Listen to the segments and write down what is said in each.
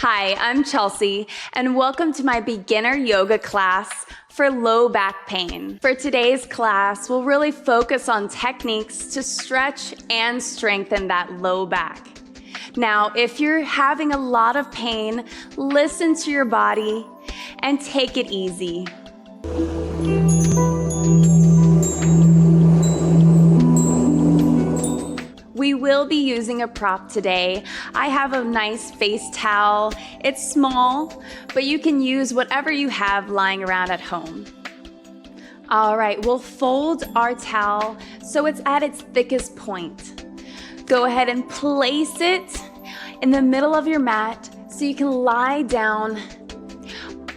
Hi, I'm Chelsey, and welcome to my beginner yoga class for low back pain. For today's class, we'll really focus on techniques to stretch and strengthen that low back. Now, if you're having a lot of pain, listen to your body and take it easy. We will be using a prop today. I have a nice face towel. It's small, but you can use whatever you have lying around at home. All right, we'll fold our towel so it's at its thickest point. Go ahead and place it in the middle of your mat so you can lie down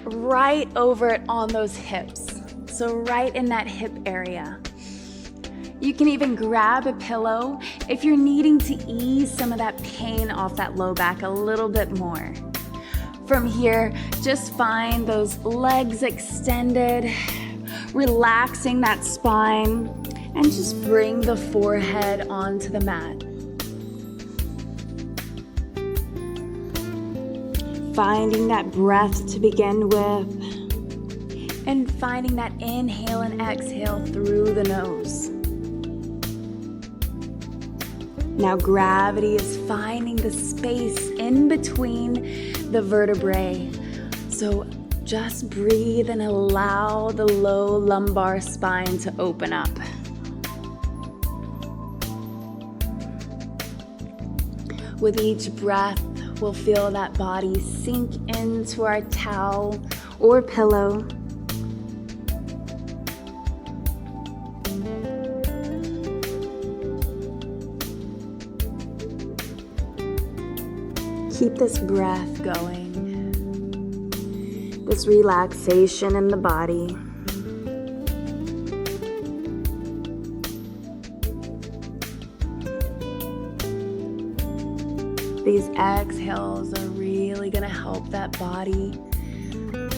right over it on those hips. So right in that hip area. You can even grab a pillow if you're needing to ease some of that pain off that low back a little bit more. From here, just find those legs extended, relaxing that spine, and just bring the forehead onto the mat. Finding that breath to begin with, and finding that inhale and exhale through the nose. Now gravity is finding the space in between the vertebrae. So just breathe and allow the low lumbar spine to open up. With each breath, we'll feel that body sink into our towel or pillow. Keep this breath going, this relaxation in the body. These exhales are really going to help that body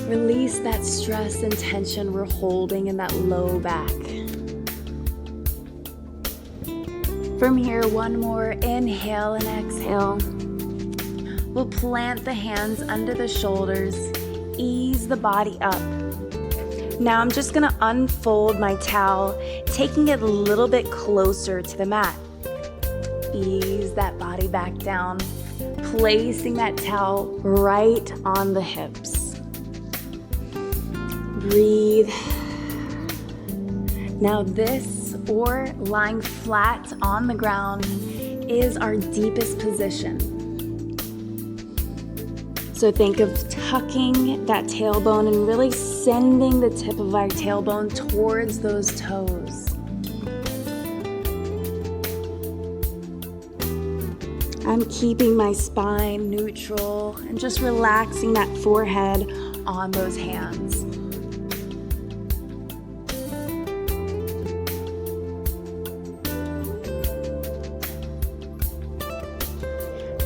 release that stress and tension we're holding in that low back. From here, one more inhale and exhale. We'll plant the hands under the shoulders, ease the body up. Now I'm just gonna unfold my towel, taking it a little bit closer to the mat. Ease that body back down, placing that towel right on the hips. Breathe. Now this, or lying flat on the ground, is our deepest position. So think of tucking that tailbone and really sending the tip of our tailbone towards those toes. I'm keeping my spine neutral and just relaxing that forehead on those hands.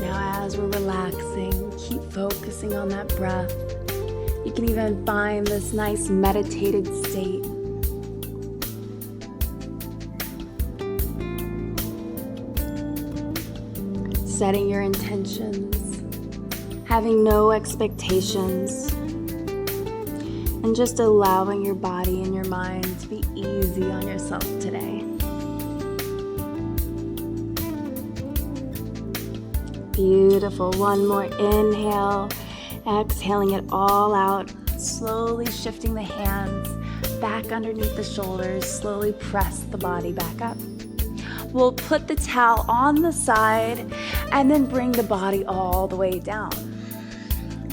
Now as we're relaxing, keep focusing on that breath. You can even find this nice meditated state. Setting your intentions, having no expectations, and just allowing your body and your mind to be easy on yourself today. Beautiful. One more inhale, exhaling it all out, slowly shifting the hands back underneath the shoulders, slowly press the body back up. We'll put the towel on the side and then bring the body all the way down.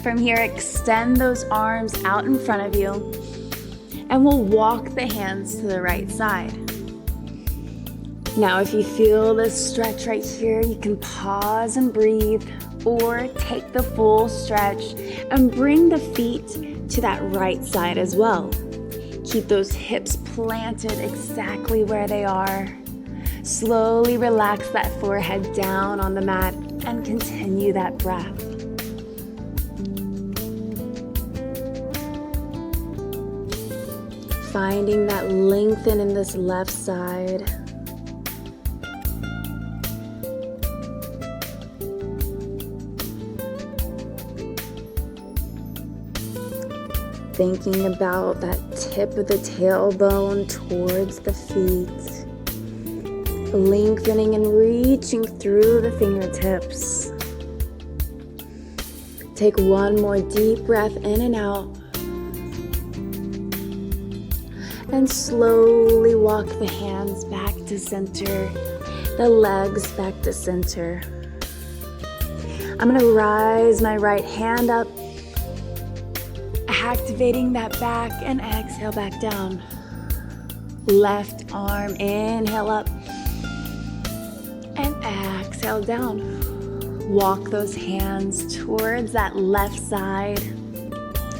From here, extend those arms out in front of you, and we'll walk the hands to the right side. Now, if you feel this stretch right here, you can pause and breathe, or take the full stretch and bring the feet to that right side as well. Keep those hips planted exactly where they are. Slowly relax that forehead down on the mat and continue that breath. Finding that lengthen in this left side. thinking about that tip of the tailbone towards the feet, lengthening and reaching through the fingertips. Take one more deep breath in and out. And slowly walk the hands back to center, the legs back to center. I'm gonna rise my right hand up, activating that back, and exhale back down. Left arm, inhale up, and exhale down. Walk those hands towards that left side,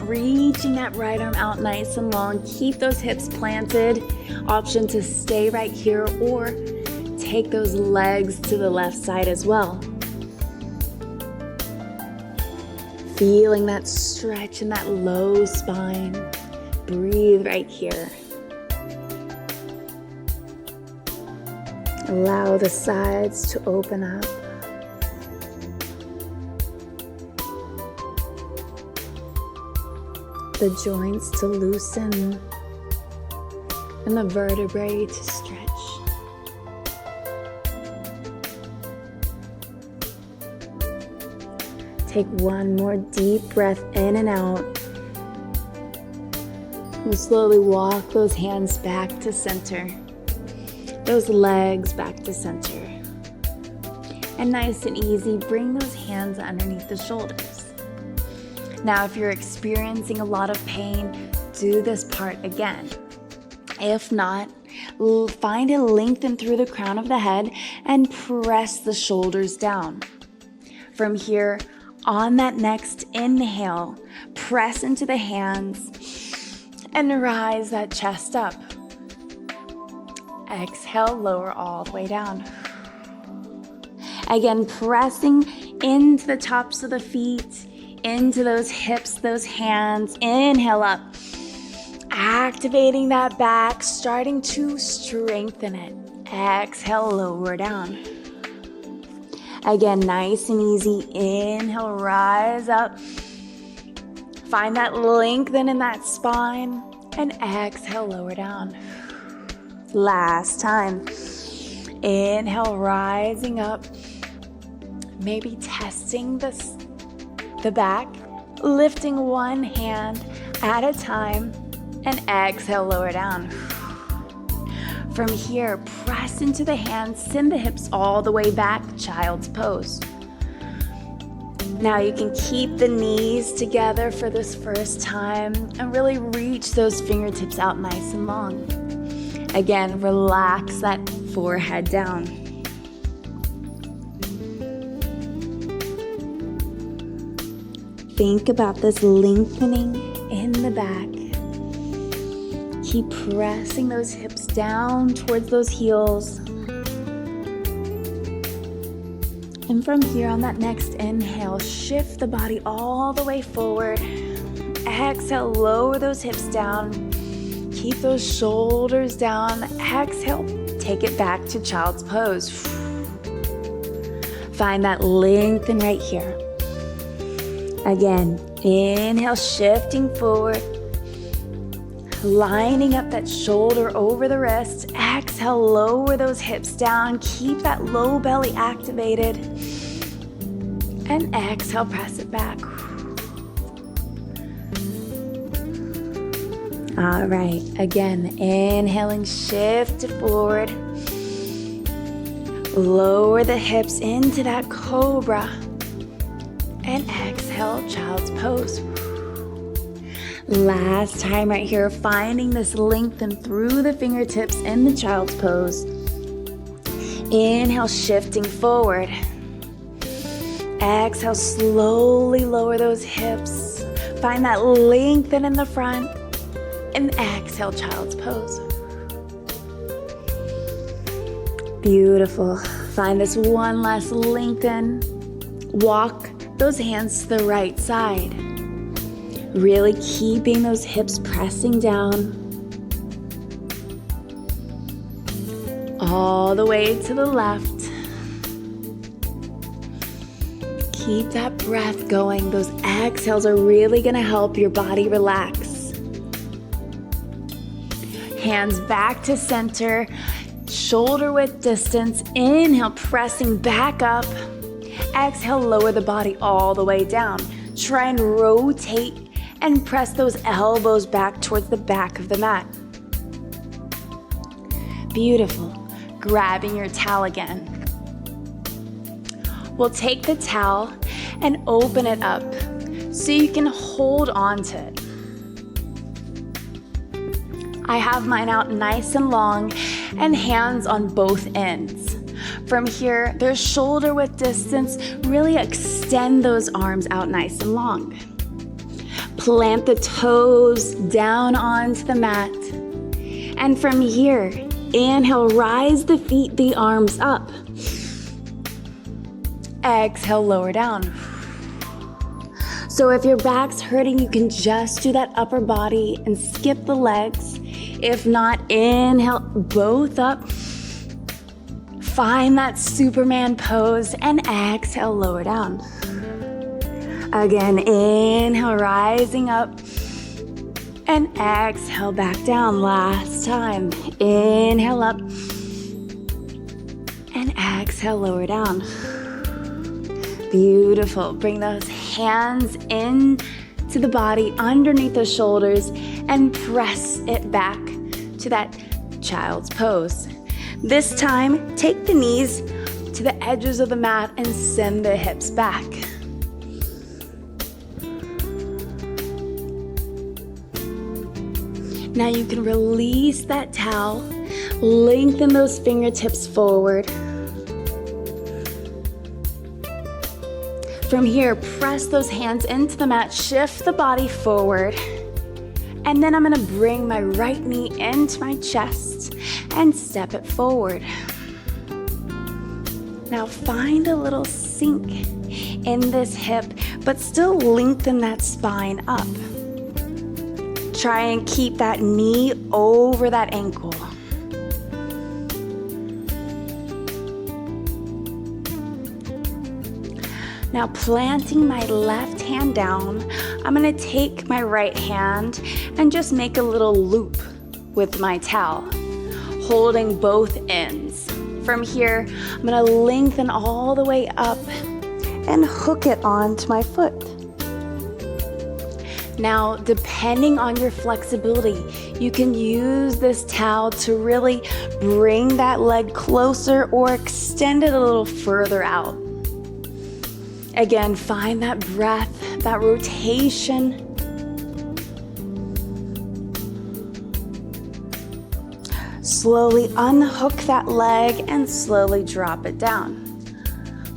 reaching that right arm out nice and long. Keep those hips planted. Option to stay right here or take those legs to the left side as well. Feeling that stretch in that low spine. Breathe right here. Allow the sides to open up. The joints to loosen and the vertebrae to stretch. Take one more deep breath in and out. We'll slowly walk those hands back to center, those legs back to center. And nice and easy, bring those hands underneath the shoulders. Now, if you're experiencing a lot of pain, do this part again. If not, find it lengthened through the crown of the head and press the shoulders down. From here, on that next inhale, press into the hands and rise that chest up. Exhale, lower all the way down. Again, pressing into the tops of the feet, into those hips, those hands. Inhale up. Activating that back, starting to strengthen it. Exhale, lower down. Again, nice and easy. Inhale, rise up. Find that lengthen in that spine. And exhale, lower down. Last time. Inhale, rising up. Maybe testing the back, lifting one hand at a time, and exhale, lower down. From here, press into the hands, send the hips all the way back, child's pose. Now you can keep the knees together for this first time and really reach those fingertips out nice and long. Again, relax that forehead down. Think about this lengthening in the back. Keep pressing those hips down towards those heels. And from here, on that next inhale, shift the body all the way forward. Exhale, lower those hips down. Keep those shoulders down. Exhale, take it back to child's pose. Find that lengthen right here. Again, inhale, shifting forward, lining up that shoulder over the wrist. Exhale, lower those hips down. Keep that low belly activated. And exhale, press it back. All right, again, inhaling, shift it forward. Lower the hips into that cobra. And exhale, child's pose. Last time right here, finding this lengthen through the fingertips in the child's pose. Inhale, shifting forward. Exhale, slowly lower those hips. Find that lengthen in the front. And exhale, child's pose. Beautiful. Find this one last lengthen. Walk those hands to the right side. Really keeping those hips pressing down. All the way to the left. Keep that breath going. Those exhales are really going to help your body relax. Hands back to center, shoulder width distance. Inhale, pressing back up. Exhale, lower the body all the way down. Try and rotate and press those elbows back towards the back of the mat. Beautiful. Grabbing your towel again. We'll take the towel and open it up so you can hold on to it. I have mine out nice and long and hands on both ends. From here, there's shoulder width distance. Really extend those arms out nice and long. Plant the toes down onto the mat. And from here, inhale, rise the feet, the arms up. Exhale, lower down. So if your back's hurting, you can just do that upper body and skip the legs. If not, inhale, both up. Find that Superman pose and exhale, lower down. Again, inhale, rising up. And exhale, back down. Last time. Inhale up. And exhale, lower down. Beautiful. Bring those hands in to the body, underneath the shoulders, and press it back to that child's pose. This time, take the knees to the edges of the mat and send the hips back. Now you can release that towel, lengthen those fingertips forward. From here, press those hands into the mat, shift the body forward. And then I'm gonna bring my right knee into my chest and step it forward. Now find a little sink in this hip, but still lengthen that spine up. Try and keep that knee over that ankle. Now planting my left hand down, I'm gonna take my right hand and just make a little loop with my towel, holding both ends. From here, I'm gonna lengthen all the way up and hook it onto my foot. Now, depending on your flexibility, you can use this towel to really bring that leg closer or extend it a little further out. Again, find that breath, that rotation. Slowly unhook that leg and slowly drop it down.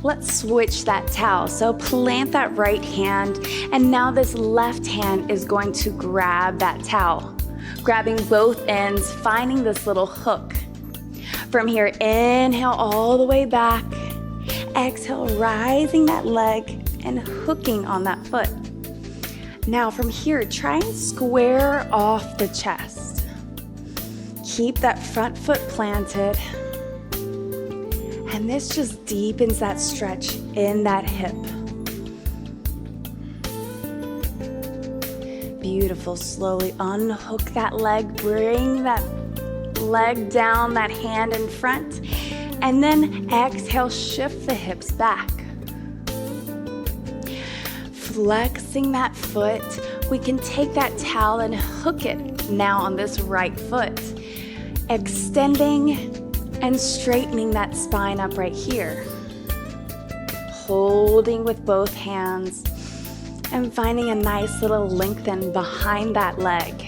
Let's switch that towel. So plant that right hand, and now this left hand is going to grab that towel, grabbing both ends, finding this little hook. From here, inhale all the way back. Exhale, rising that leg and hooking on that foot. Now from here, try and square off the chest. Keep that front foot planted. And this just deepens that stretch in that hip. Beautiful. Slowly unhook that leg, bring that leg down, that hand in front. And then exhale, shift the hips back. Flexing that foot, we can take that towel and hook it now on this right foot. Extending and straightening that spine up right here. Holding with both hands and finding a nice little lengthen behind that leg.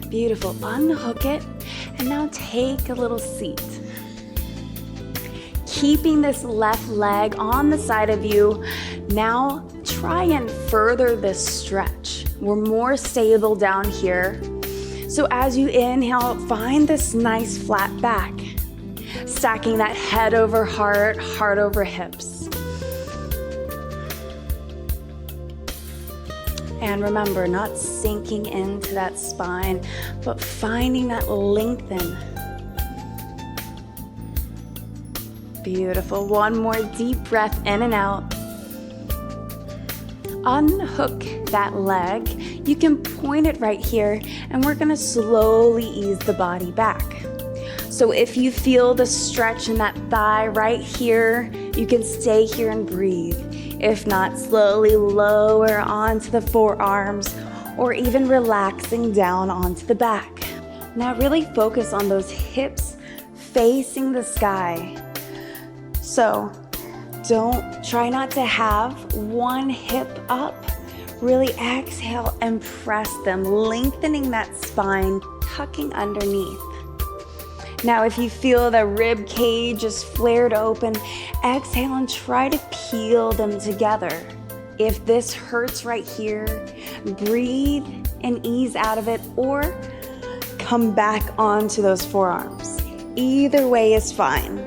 Beautiful, unhook it. And now take a little seat. Keeping this left leg on the side of you. Now try and further this stretch. We're more stable down here. So as you inhale, find this nice flat back. Stacking that head over heart, heart over hips. And remember, not sinking into that spine, but finding that lengthen. Beautiful. One more deep breath in and out. Unhook that leg. You can point it right here, and we're gonna slowly ease the body back. So if you feel the stretch in that thigh right here, you can stay here and breathe. If not, slowly lower onto the forearms or even relaxing down onto the back. Now really focus on those hips facing the sky. So try not to have one hip up. Really exhale and press them, lengthening that spine, tucking underneath. Now, if you feel the rib cage is flared open, exhale and try to peel them together. If this hurts right here, breathe and ease out of it, or come back onto those forearms. Either way is fine.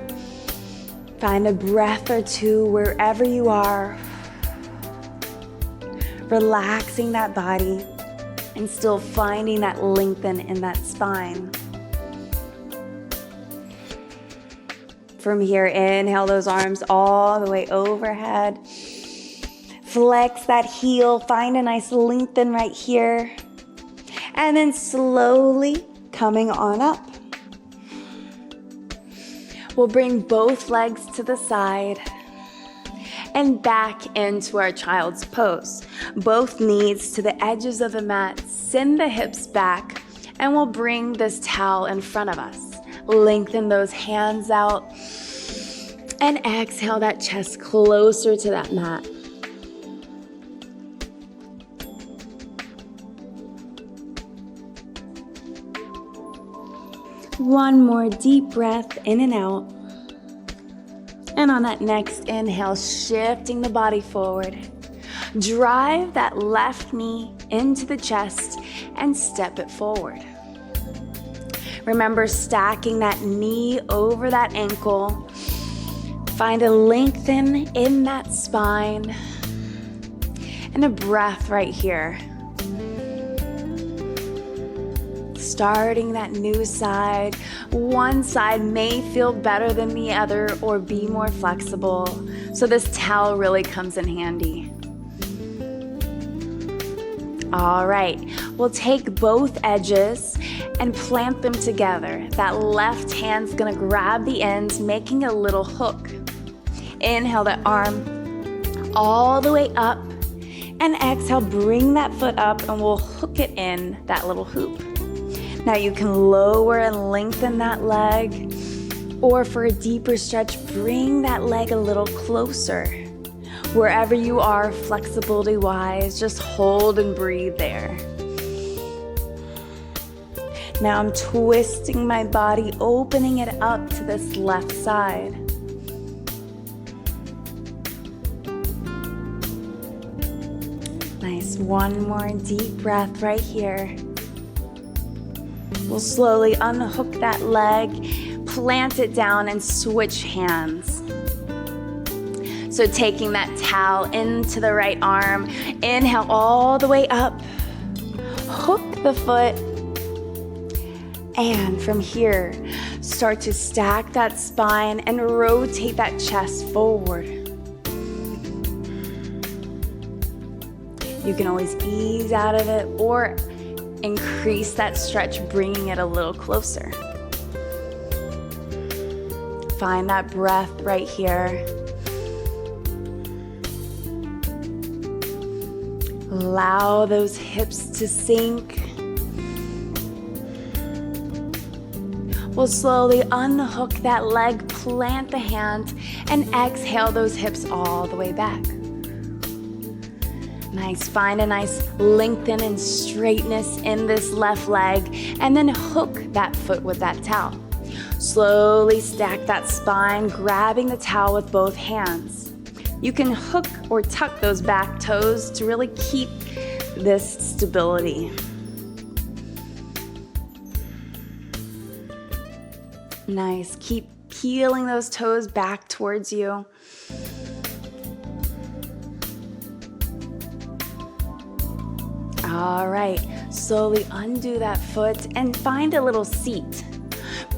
Find a breath or two wherever you are, relaxing that body and still finding that lengthen in that spine. From here, inhale those arms all the way overhead. Flex that heel, find a nice lengthen right here. And then slowly coming on up. We'll bring both legs to the side and back into our child's pose. Both knees to the edges of the mat, send the hips back, and we'll bring this towel in front of us. Lengthen those hands out and exhale that chest closer to that mat. One more deep breath in and out. And on that next inhale, shifting the body forward. Drive that left knee into the chest and step it forward. Remember stacking that knee over that ankle. Find a lengthen in that spine. And a breath right here. Starting that new side. One side may feel better than the other or be more flexible. So this towel really comes in handy. All right, we'll take both edges and plant them together. That left hand's gonna grab the ends, making a little hook. Inhale that arm all the way up, and exhale, bring that foot up and we'll hook it in that little hoop. Now you can lower and lengthen that leg, or for a deeper stretch, bring that leg a little closer. Wherever you are, flexibility-wise, just hold and breathe there. Now I'm twisting my body, opening it up to this left side. Nice, one more deep breath right here. We'll slowly unhook that leg, plant it down, and switch hands. So taking that towel into the right arm, inhale all the way up, hook the foot, and from here, start to stack that spine and rotate that chest forward. You can always ease out of it or increase that stretch, bringing it a little closer. Find that breath right here. Allow those hips to sink. We'll slowly unhook that leg, plant the hand, and exhale those hips all the way back. Nice, find a nice lengthen and straightness in this left leg, and then hook that foot with that towel. Slowly stack that spine, grabbing the towel with both hands. You can hook or tuck those back toes to really keep this stability. Nice, keep peeling those toes back towards you. All right, slowly undo that foot and find a little seat.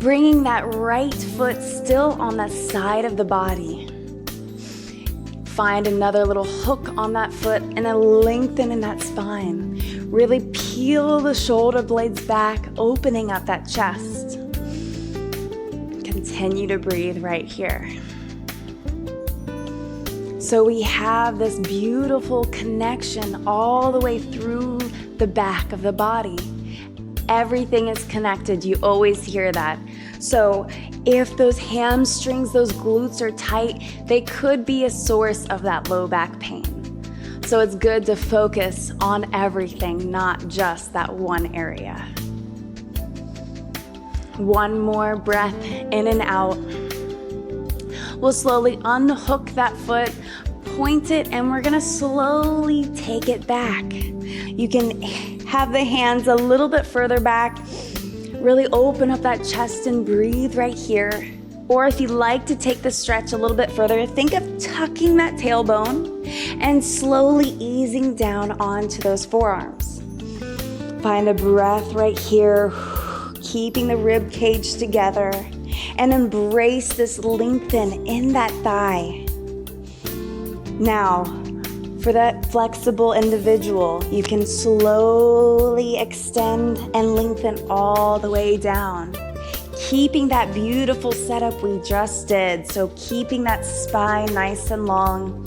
Bringing that right foot still on the side of the body. Find another little hook on that foot and then lengthen in that spine. Really peel the shoulder blades back, opening up that chest. Continue to breathe right here. So we have this beautiful connection all the way through the back of the body. Everything is connected. You always hear that. So if those hamstrings, those glutes are tight, they could be a source of that low back pain. So it's good to focus on everything, not just that one area. One more breath in and out. We'll slowly unhook that foot, point it, and we're gonna slowly take it back. You can have the hands a little bit further back. Really open up that chest and breathe right here. Or if you like to take the stretch a little bit further, think of tucking that tailbone and slowly easing down onto those forearms. Find a breath right here, keeping the rib cage together, and embrace this lengthen in that thigh. Now, for that flexible individual, you can slowly extend and lengthen all the way down, keeping that beautiful setup we just did. So keeping that spine nice and long,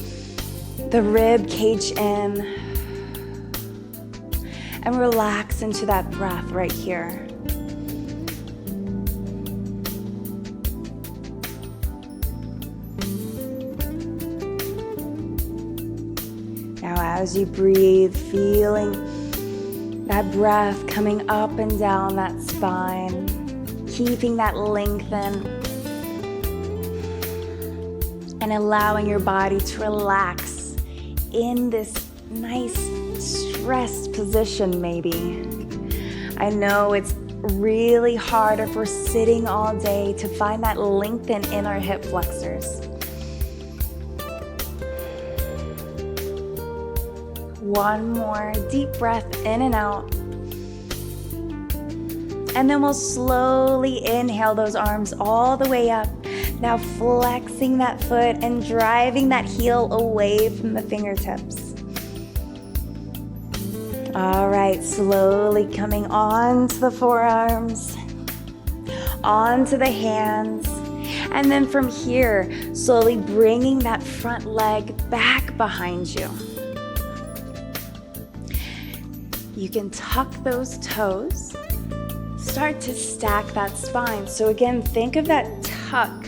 the rib cage in, and relax into that breath right here. Now as you breathe, feeling that breath coming up and down that spine, keeping that lengthen, and allowing your body to relax in this nice stressed position maybe. I know it's really hard if we're sitting all day to find that lengthen in our hip flexors. One more deep breath in and out. And then we'll slowly inhale those arms all the way up. Now flexing that foot and driving that heel away from the fingertips. All right, slowly coming onto the forearms, onto the hands. And then from here, slowly bringing that front leg back behind you. You can tuck those toes. Start to stack that spine. So again, think of that tuck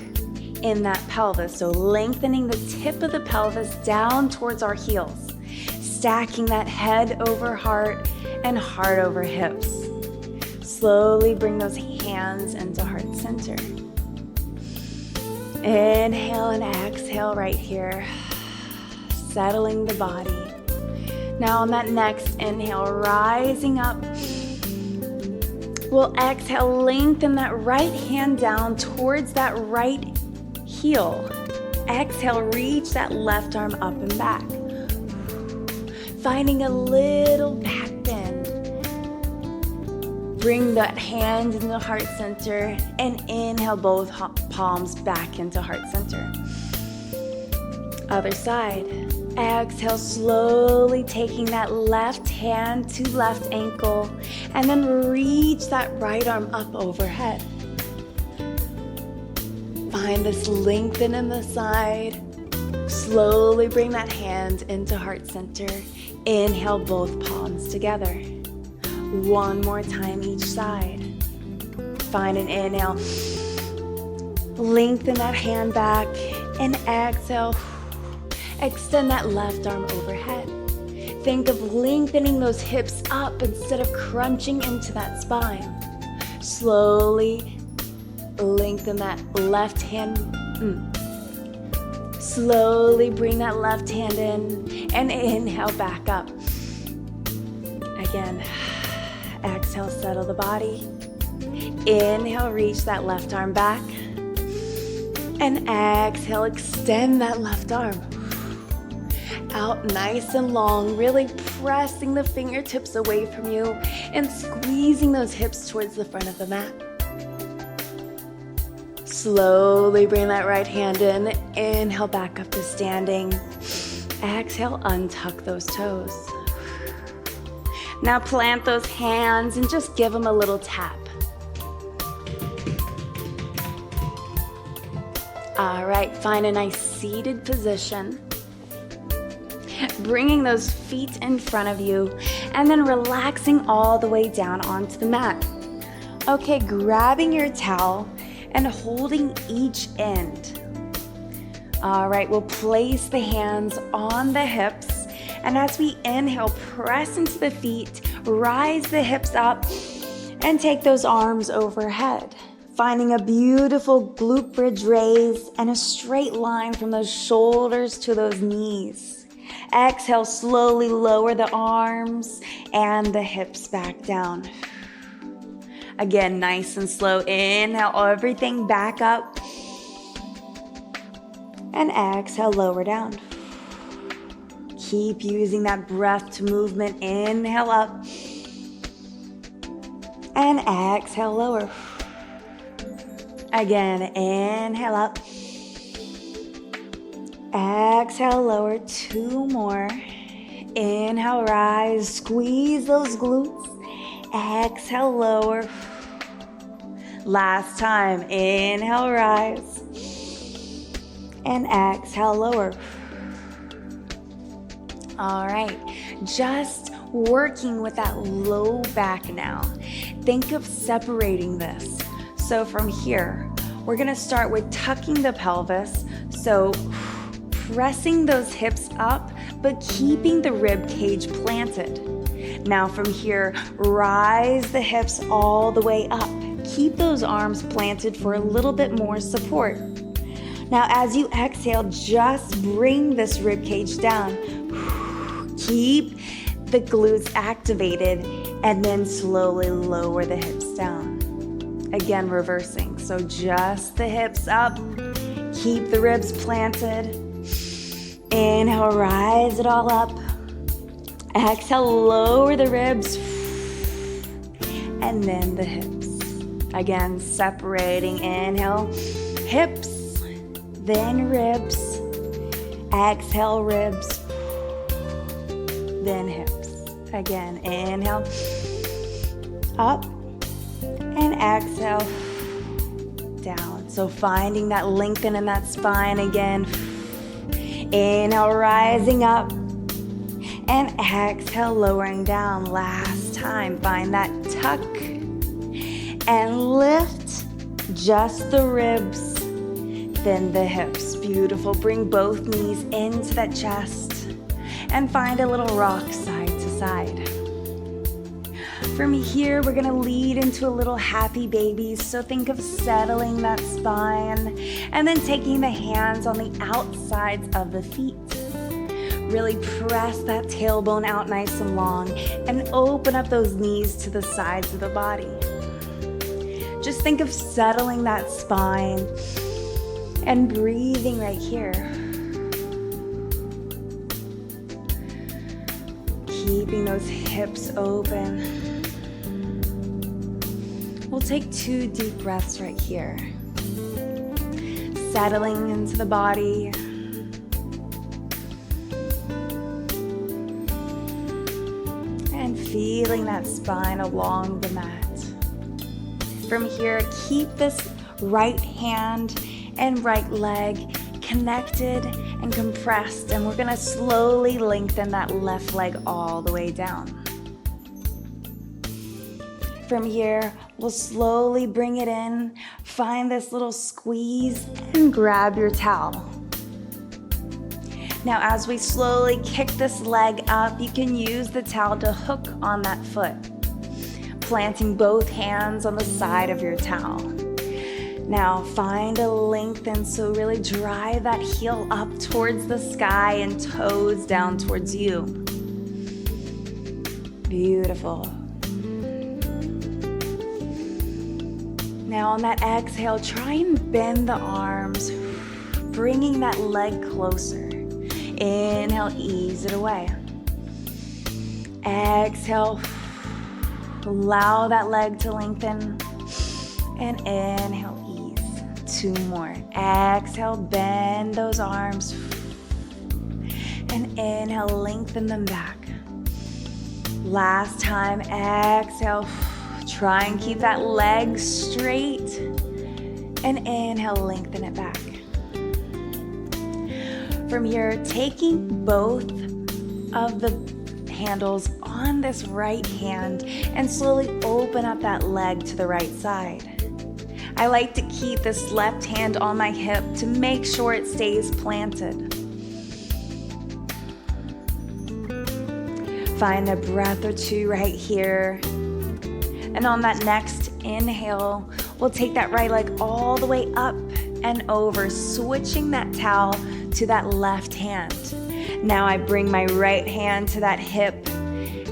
in that pelvis. So lengthening the tip of the pelvis down towards our heels. Stacking that head over heart and heart over hips. Slowly bring those hands into heart center. Inhale and exhale right here. Settling the body. Now on that next inhale, rising up. We'll exhale, lengthen that right hand down towards that right heel. Exhale, reach that left arm up and back. Finding a little back bend. Bring that hand into heart center and inhale both palms back into heart center. Other side. Exhale, slowly taking that left hand to left ankle and then reach that right arm up overhead. Find this lengthen in the side. Slowly bring that hand into heart center. Inhale both palms together. One more time each side. Find an inhale. Lengthen that hand back and exhale. Extend that left arm overhead. Think of lengthening those hips up instead of crunching into that spine. Slowly lengthen that left hand. Slowly bring that left hand in and inhale back up. Again, exhale, settle the body. Inhale, reach that left arm back. And exhale, extend that left arm. Out nice and long, really pressing the fingertips away from you and squeezing those hips towards the front of the mat. Slowly bring that right hand in, inhale back up to standing. Exhale, untuck those toes. Now plant those hands and just give them a little tap. All right, find a nice seated position. Bringing those feet in front of you and then relaxing all the way down onto the mat. Okay, grabbing your towel and holding each end. All right, we'll place the hands on the hips, and as we inhale, press into the feet, rise the hips up, and take those arms overhead. Finding a beautiful glute bridge raise and a straight line from those shoulders to those knees. Exhale, slowly lower the arms and the hips back down. Again, nice and slow. Inhale everything back up. And exhale, lower down. Keep using that breath to movement. Inhale up. And exhale, lower. Again, inhale up. Exhale, lower. 2 more. Inhale, rise. Squeeze those glutes. Exhale, lower. Last time. Inhale, rise. And exhale, lower. All right. Just working with that low back now. Think of separating this. So from here, we're going to start with tucking the pelvis. So pressing those hips up, but keeping the rib cage planted. Now from here, rise the hips all the way up. Keep those arms planted for a little bit more support. Now as you exhale, just bring this rib cage down. Keep the glutes activated and then slowly lower the hips down. Again, reversing. So just the hips up. Keep the ribs planted. Inhale, rise it all up. Exhale, lower the ribs. And then the hips. Again, separating. Inhale, hips, then ribs. Exhale, ribs, then hips. Again, inhale, up, and exhale, down. So finding that lengthen in that spine again. Inhale, rising up, and exhale, lowering down. Last time, find that tuck, and lift just the ribs, then the hips. Beautiful. Bring both knees into that chest, and find a little rock side to side. From here, we're gonna lead into a little happy baby. So think of settling that spine and then taking the hands on the outsides of the feet. Really press that tailbone out nice and long and open up those knees to the sides of the body. Just think of settling that spine and breathing right here. Keeping those hips open. We'll take 2 deep breaths right here. Settling into the body. And feeling that spine along the mat. From here, keep this right hand and right leg connected and compressed, and we're gonna slowly lengthen that left leg all the way down. From here, we'll slowly bring it in, find this little squeeze, and grab your towel. Now, as we slowly kick this leg up, you can use the towel to hook on that foot, planting both hands on the side of your towel. Now, find a lengthen, so really drive that heel up towards the sky and toes down towards you. Beautiful. Now on that exhale, try and bend the arms, bringing that leg closer. Inhale, ease it away. Exhale, allow that leg to lengthen. And inhale, ease. 2 more. Exhale, bend those arms. And inhale, lengthen them back. Last time, exhale. Try and keep that leg straight. And inhale, lengthen it back. From here, taking both of the handles on this right hand and slowly open up that leg to the right side. I like to keep this left hand on my hip to make sure it stays planted. Find a breath or two right here. And on that next inhale, we'll take that right leg all the way up and over, switching that towel to that left hand. Now I bring my right hand to that hip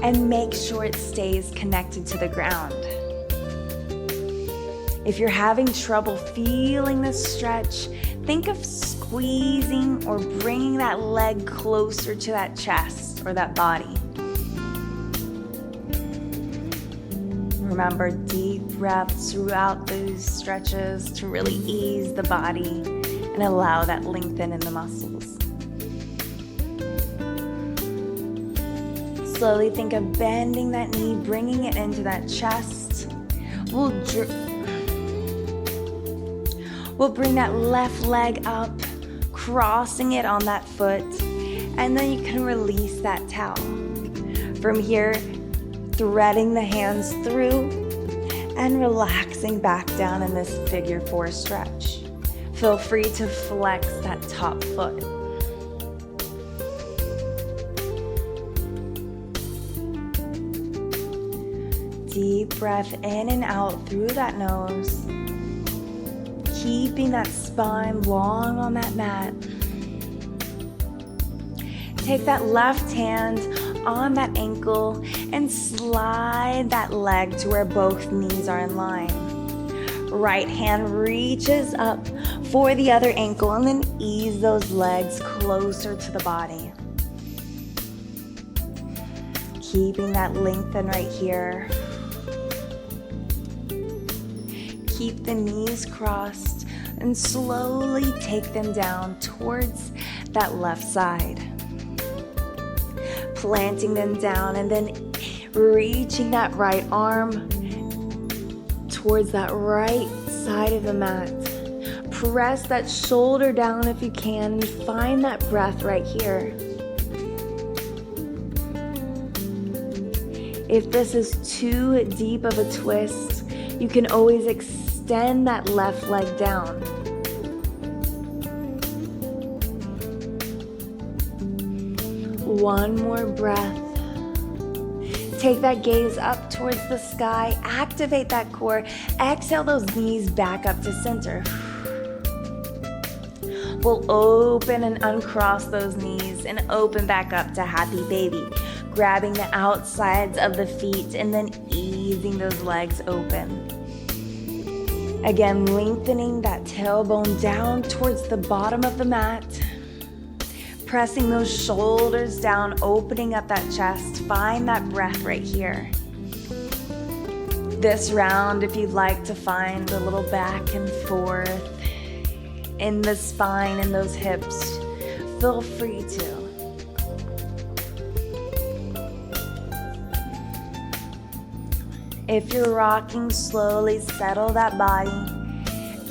and make sure it stays connected to the ground. If you're having trouble feeling this stretch, think of squeezing or bringing that leg closer to that chest or that body. Remember, deep breaths throughout those stretches to really ease the body and allow that lengthen in the muscles. Slowly think of bending that knee, bringing it into that chest. We'll bring that left leg up, crossing it on that foot, and then you can release that towel. From here, threading the hands through and relaxing back down in this figure four stretch. Feel free to flex that top foot. Deep breath in and out through that nose. Keeping that spine long on that mat. Take that left hand on that ankle and slide that leg to where both knees are in line. Right hand reaches up for the other ankle and then ease those legs closer to the body. Keeping that lengthen right here. Keep the knees crossed and slowly take them down towards that left side. Planting them down and then reaching that right arm towards that right side of the mat. Press that shoulder down if you can and find that breath right here. If this is too deep of a twist, you can always extend that left leg down. One more breath. Take that gaze up towards the sky. Activate that core. Exhale those knees back up to center. We'll open and uncross those knees and open back up to happy baby. Grabbing the outsides of the feet and then easing those legs open. Again, lengthening that tailbone down towards the bottom of the mat. Pressing those shoulders down, opening up that chest. Find that breath right here. This round, if you'd like to find a little back and forth in the spine and those hips, feel free to. If you're rocking, slowly settle that body.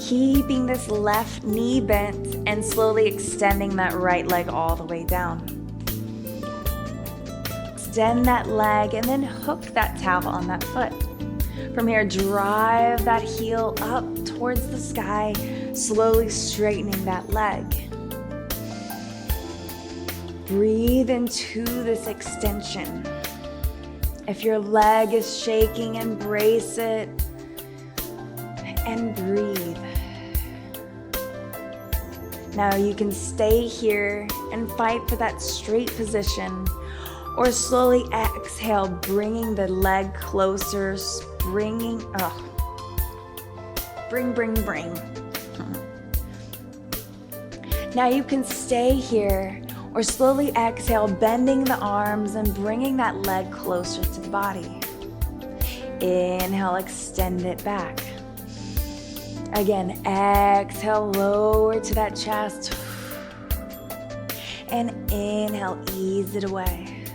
Keeping this left knee bent and slowly extending that right leg all the way down. Extend that leg and then hook that towel on that foot. From here, drive that heel up towards the sky, slowly straightening that leg. Breathe into this extension. If your leg is shaking, embrace it and breathe. Now you can stay here and fight for that straight position, or slowly exhale, bringing the leg closer, bring. Now you can stay here, or slowly exhale, bending the arms and bringing that leg closer to the body. Inhale, extend it back. Again, exhale, lower to that chest. And inhale, ease it away.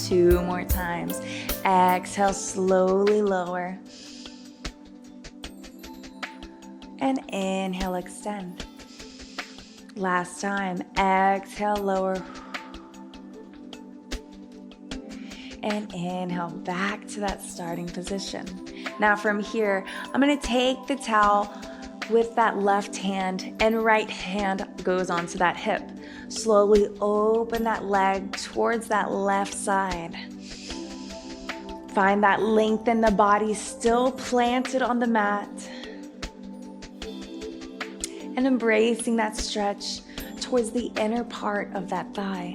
2 more times. Exhale, slowly lower. And inhale, extend. Last time, exhale, lower. And inhale, back to that starting position. Now from here, I'm gonna take the towel with that left hand and right hand goes onto that hip. Slowly open that leg towards that left side. Find that length in the body, still planted on the mat. And embracing that stretch towards the inner part of that thigh.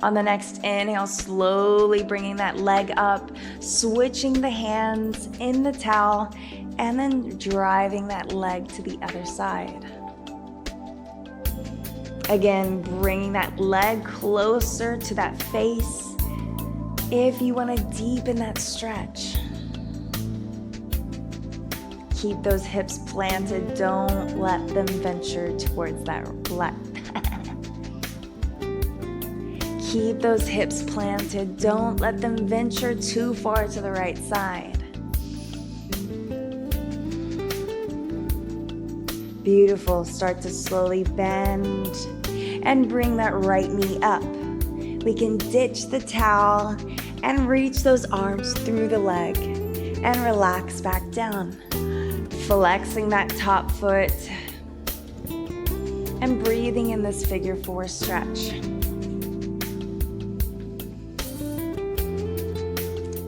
On the next inhale, slowly bringing that leg up, switching the hands in the towel, and then driving that leg to the other side. Again, bringing that leg closer to that face if you want to deepen that stretch. Keep those hips planted. Don't let them venture towards that left. Keep those hips planted. Don't let them venture too far to the right side. Beautiful. Start to slowly bend and bring that right knee up. We can ditch the towel and reach those arms through the leg and relax back down. Flexing that top foot and breathing in this figure 4 stretch.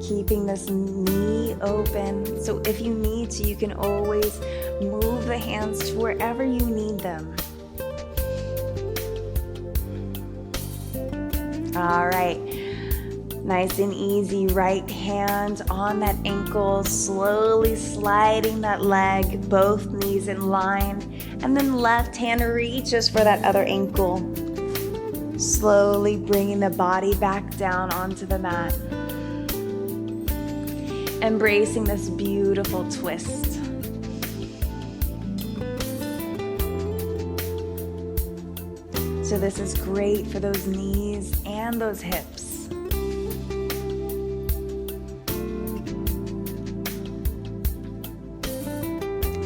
Keeping this knee open, so if you need to, you can always move the hands to wherever you need them. All right, nice and easy, right hand on that ankle, slowly sliding that leg, both knees in line, and then left hand reaches for that other ankle. Slowly bringing the body back down onto the mat. Embracing this beautiful twist. So this is great for those knees and those hips.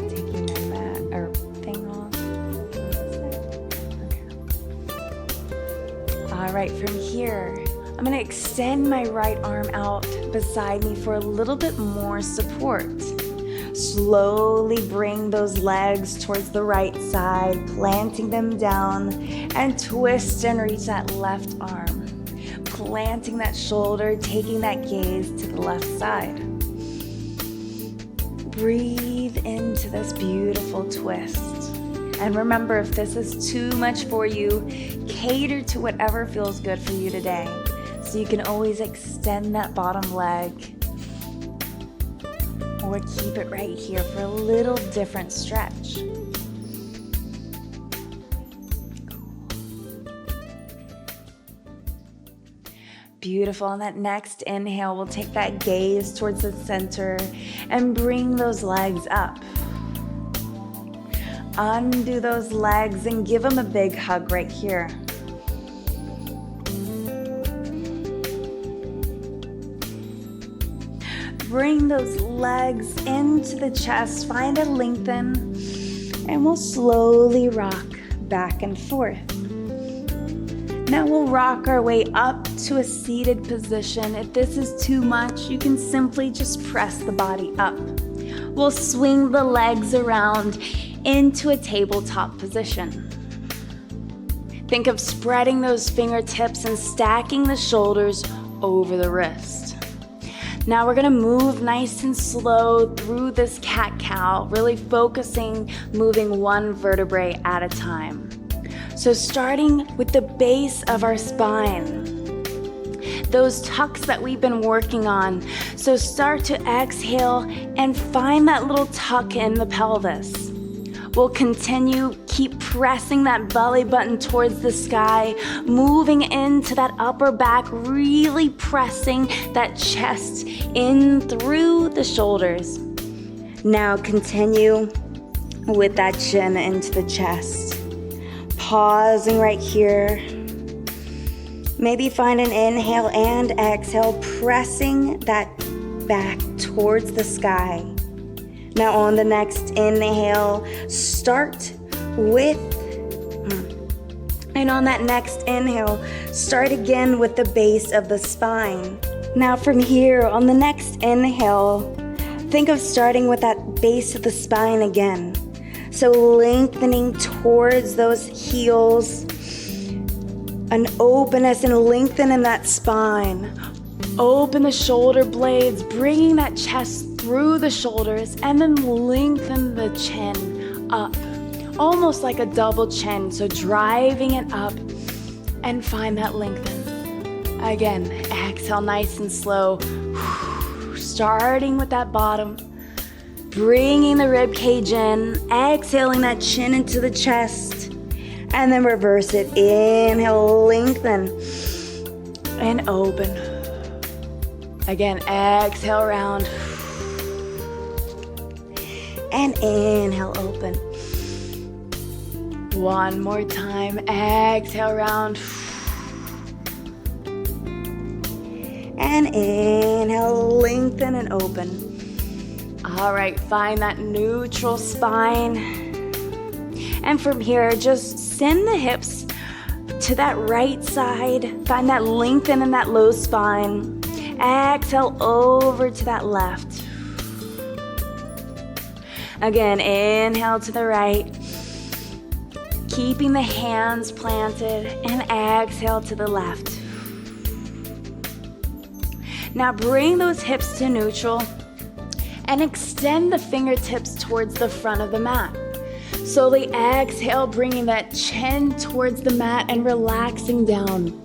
Taking my mat or thing off. Okay. All right, from here, I'm gonna extend my right arm out beside me for a little bit more support. Slowly bring those legs towards the right side, planting them down, and twist and reach that left arm. Planting that shoulder, taking that gaze to the left side. Breathe into this beautiful twist. And remember, if this is too much for you, cater to whatever feels good for you today. So you can always extend that bottom leg or keep it right here for a little different stretch. Beautiful. On that next inhale, we'll take that gaze towards the center and bring those legs up. Undo those legs and give them a big hug right here. Bring those legs into the chest, find a lengthen, and we'll slowly rock back and forth. Now we'll rock our way up to a seated position. If this is too much, you can simply just press the body up. We'll swing the legs around into a tabletop position. Think of spreading those fingertips and stacking the shoulders over the wrist. Now we're gonna move nice and slow through this cat-cow, really focusing, moving one vertebrae at a time. So starting with the base of our spine, those tucks that we've been working on. So start to exhale and find that little tuck in the pelvis. We'll continue, keep pressing that belly button towards the sky, moving into that upper back, really pressing that chest in through the shoulders. Now continue with that chin into the chest. Pausing right here. Maybe find an inhale and exhale, pressing that back towards the sky. Now on the next inhale, start with, and on that next inhale, start again with the base of the spine. Now from here, on the next inhale, think of starting with that base of the spine again. So lengthening towards those heels, an openness and lengthen in that spine. Open the shoulder blades, bringing that chest through the shoulders, and then lengthen the chin up, almost like a double chin. So driving it up and find that lengthen. Again, exhale nice and slow, starting with that bottom, bringing the rib cage in, exhaling that chin into the chest, and then reverse it. Inhale, lengthen, and open. Again, exhale, round, and inhale, open. One more time, exhale, round, and inhale, lengthen and open. All right, find that neutral spine. And from here, just send the hips to that right side. Find that lengthen in that low spine. Exhale over to that left. Again, inhale to the right. Keeping the hands planted, and exhale to the left. Now bring those hips to neutral and extend the fingertips towards the front of the mat. Slowly exhale, bringing that chin towards the mat and relaxing down.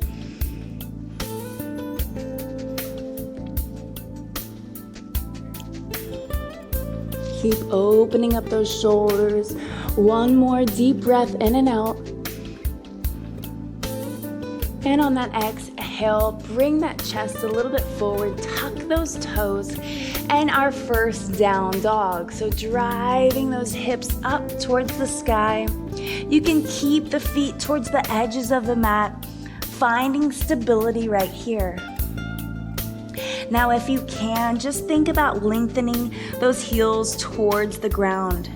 Keep opening up those shoulders. One more deep breath in and out. And on that exhale, bring that chest a little bit forward, tuck those toes, and our first down dog. So driving those hips up towards the sky. You can keep the feet towards the edges of the mat, finding stability right here. Now, if you can, just think about lengthening those heels towards the ground.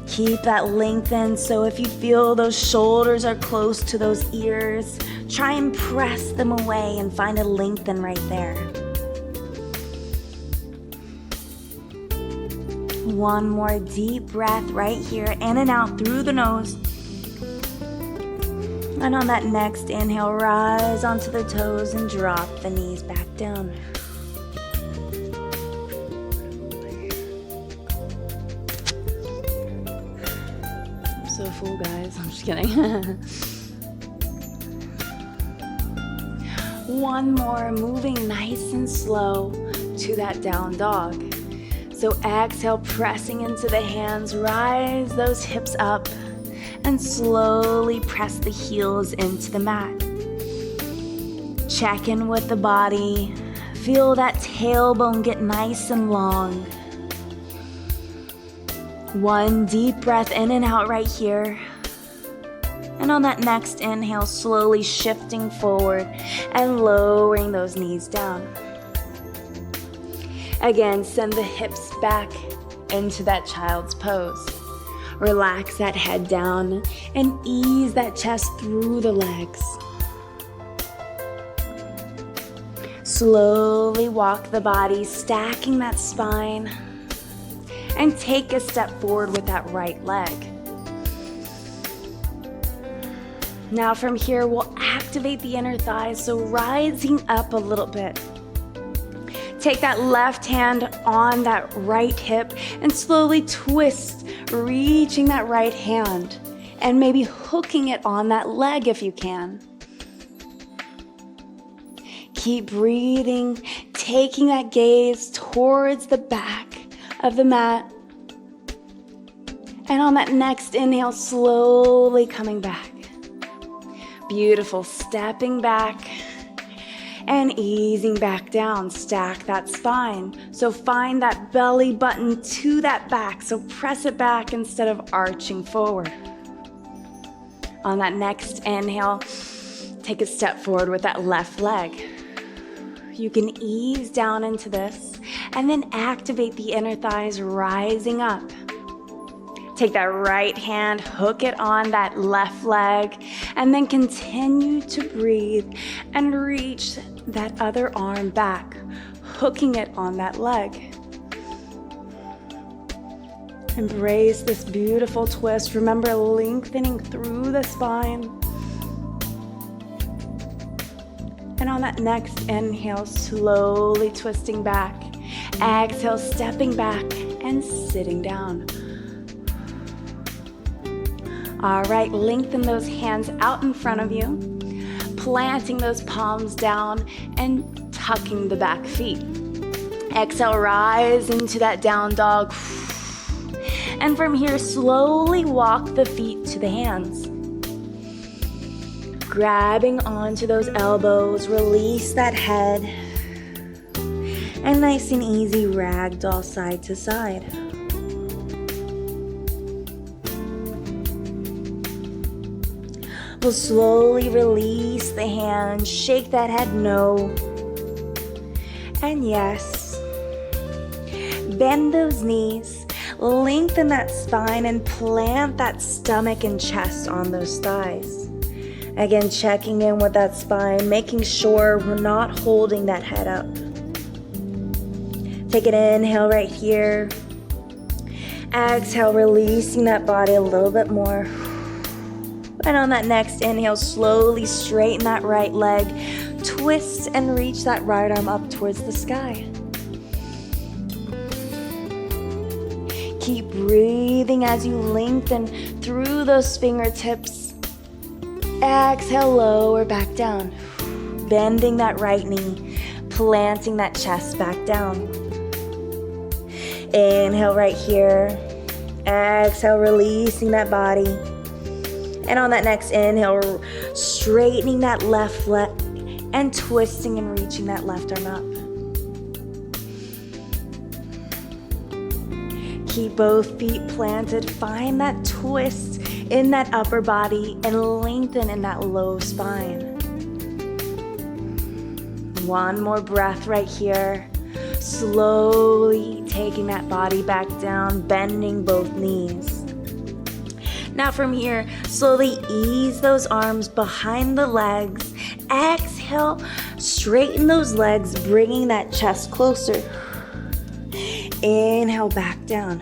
Keep that lengthened, so if you feel those shoulders are close to those ears, try and press them away and find a lengthen right there. One more deep breath right here, in and out through the nose. And on that next inhale, rise onto the toes and drop the knees back down. I'm so full, guys. I'm just kidding. One more, moving nice and slow to that down dog. So exhale, pressing into the hands, rise those hips up, and slowly press the heels into the mat. Check in with the body. Feel that tailbone get nice and long. One deep breath in and out right here. And on that next inhale, slowly shifting forward and lowering those knees down. Again, send the hips back into that child's pose. Relax that head down and ease that chest through the legs. Slowly walk the body, stacking that spine, and take a step forward with that right leg. Now from here, we'll activate the inner thighs, so rising up a little bit. Take that left hand on that right hip and slowly twist, reaching that right hand and maybe hooking it on that leg if you can. Keep breathing, taking that gaze towards the back of the mat. And on that next inhale, slowly coming back. Beautiful, stepping back and easing back down. Stack that spine. So find that belly button to that back. So press it back instead of arching forward. On that next inhale, take a step forward with that left leg. You can ease down into this and then activate the inner thighs, rising up. Take that right hand, hook it on that left leg, and then continue to breathe and reach that other arm back, hooking it on that leg. Embrace this beautiful twist. Remember, lengthening through the spine. And on that next inhale, slowly twisting back. Exhale, stepping back and sitting down. All right, lengthen those hands out in front of you, planting those palms down and tucking the back feet. Exhale, rise into that down dog. And from here, slowly walk the feet to the hands. Grabbing onto those elbows, release that head. And nice and easy, ragdoll side to side. We'll slowly release the hands, shake that head no. And yes, bend those knees, lengthen that spine and plant that stomach and chest on those thighs. Again, checking in with that spine, making sure we're not holding that head up. Take an inhale right here. Exhale, releasing that body a little bit more. And on that next inhale, slowly straighten that right leg, twist and reach that right arm up towards the sky. Keep breathing as you lengthen through those fingertips. Exhale, lower back down. Bending that right knee, planting that chest back down. Inhale right here. Exhale, releasing that body. And on that next inhale, straightening that left leg and twisting and reaching that left arm up. Keep both feet planted. Find that twist in that upper body and lengthen in that low spine. One more breath right here. Slowly taking that body back down, bending both knees. Now from here, slowly ease those arms behind the legs. Exhale, straighten those legs, bringing that chest closer. Inhale, back down.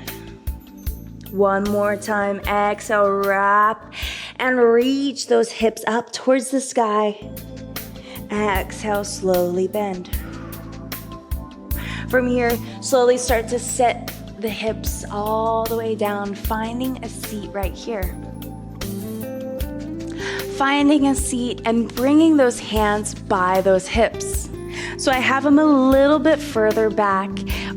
One more time. Exhale, wrap and reach those hips up towards the sky. Exhale, slowly bend. From here, slowly start to set the hips all the way down, finding a seat right here. Finding a seat and bringing those hands by those hips. So I have them a little bit further back,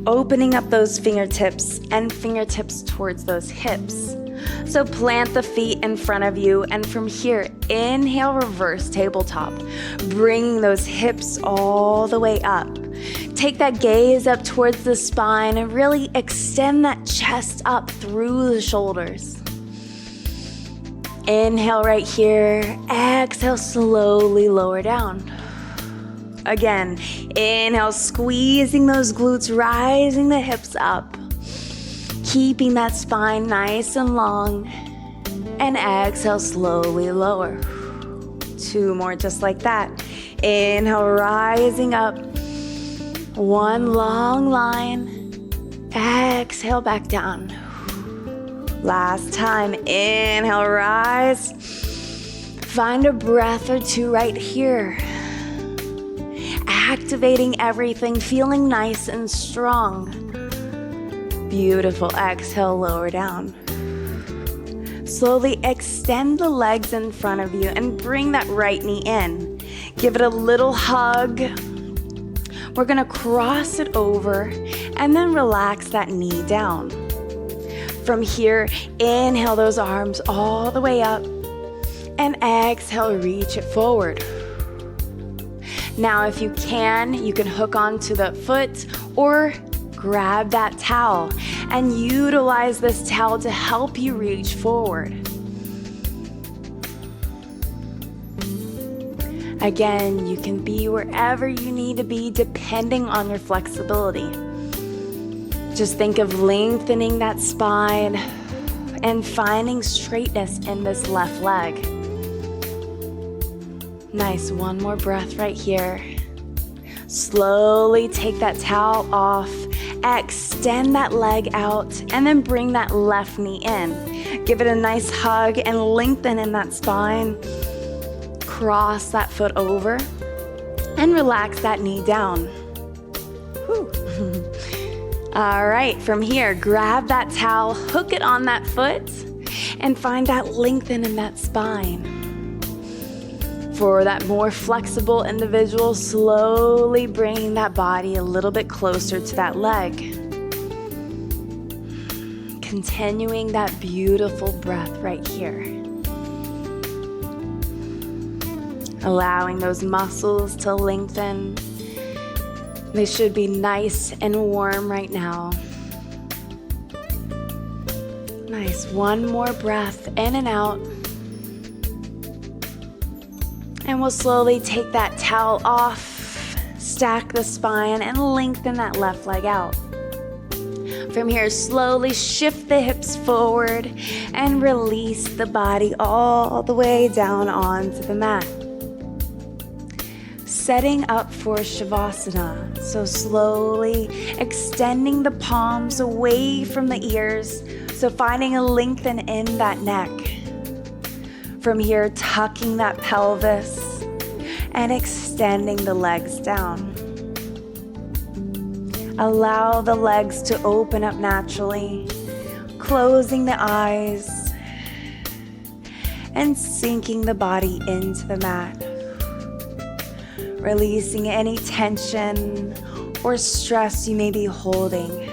opening up those fingertips and fingertips towards those hips. So plant the feet in front of you, and from here, inhale, reverse tabletop, bringing those hips all the way up. Take that gaze up towards the spine and really extend that chest up through the shoulders. Inhale right here. Exhale, slowly lower down. Again, inhale, squeezing those glutes, rising the hips up. Keeping that spine nice and long. And exhale, slowly lower. Two more just like that. Inhale, rising up. One long line. Exhale, back down. Last time. Inhale, rise. Find a breath or two right here. Activating everything, feeling nice and strong. Beautiful. Exhale, lower down. Slowly extend the legs in front of you and bring that right knee in. Give it a little hug. We're gonna cross it over and then relax that knee down. From here, inhale those arms all the way up and exhale, reach it forward. Now, if you can hook onto the foot or grab that towel and utilize this towel to help you reach forward. Again, you can be wherever you need to be depending on your flexibility. Just think of lengthening that spine and finding straightness in this left leg. Nice, one more breath right here. Slowly take that towel off, extend that leg out, and then bring that left knee in. Give it a nice hug and lengthen in that spine. Cross that foot over and relax that knee down. Whew. All right, from here, grab that towel, hook it on that foot, and find that lengthen in that spine. For that more flexible individual, slowly bringing that body a little bit closer to that leg. Continuing that beautiful breath right here. Allowing those muscles to lengthen. They should be nice and warm right now. Nice, one more breath in and out. And we'll slowly take that towel off, stack the spine, and lengthen that left leg out. From here, slowly shift the hips forward and release the body all the way down onto the mat. Setting up for Shavasana. So slowly extending the palms away from the ears. So finding a lengthen in that neck. From here, tucking that pelvis and extending the legs down. Allow the legs to open up naturally, closing the eyes and sinking the body into the mat. Releasing any tension or stress you may be holding.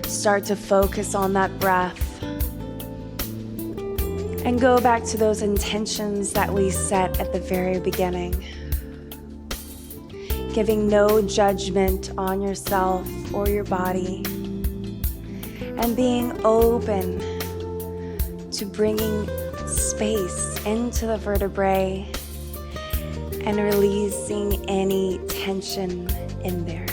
Start to focus on that breath. And go back to those intentions that we set at the very beginning. Giving no judgment on yourself or your body. And being open to bringing space into the vertebrae and releasing any tension in there.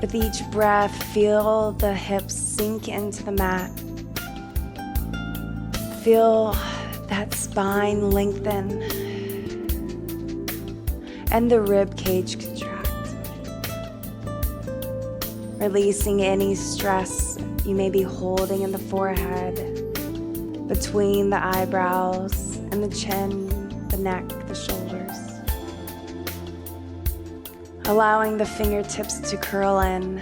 With each breath, feel the hips sink into the mat. Feel that spine lengthen and the rib cage contract. Releasing any stress you may be holding in the forehead, between the eyebrows and the chin, the neck, the shoulders. Allowing the fingertips to curl in.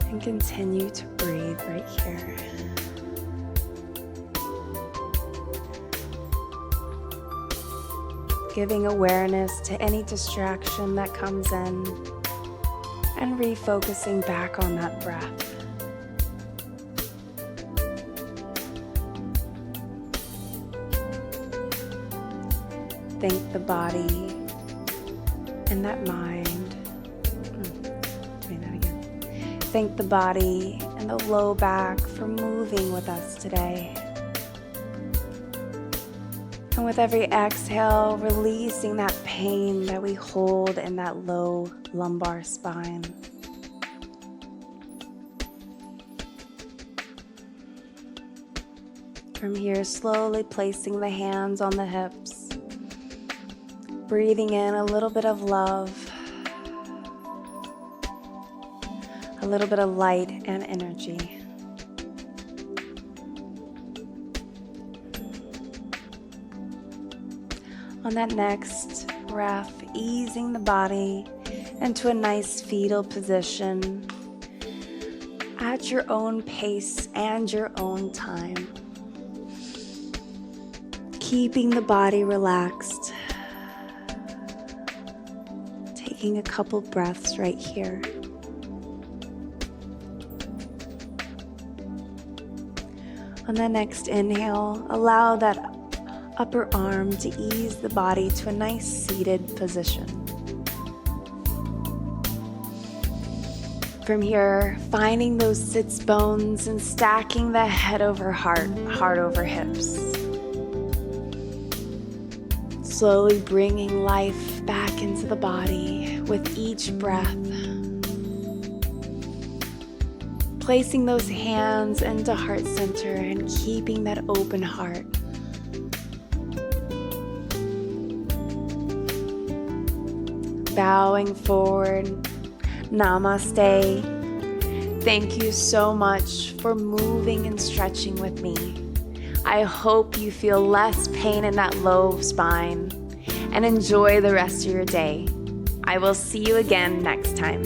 And continue to breathe right here. Giving awareness to any distraction that comes in and refocusing back on that breath. Thank the body and that mind. Doing that again. Thank the body and the low back for moving with us today. And with every exhale, releasing that pain that we hold in that low lumbar spine. From here, slowly placing the hands on the hips. Breathing in a little bit of love, a little bit of light and energy. On that next breath, easing the body into a nice fetal position at your own pace and your own time. Keeping the body relaxed. Taking a couple breaths right here. On the next inhale, allow that upper arm to ease the body to a nice seated position. From here, finding those sits bones and stacking the head over heart, heart over hips. Slowly bringing life back into the body with each breath. Placing those hands into heart center and keeping that open heart. Bowing forward. Namaste. Thank you so much for moving and stretching with me. I hope you feel less pain in that low spine and enjoy the rest of your day. I will see you again next time.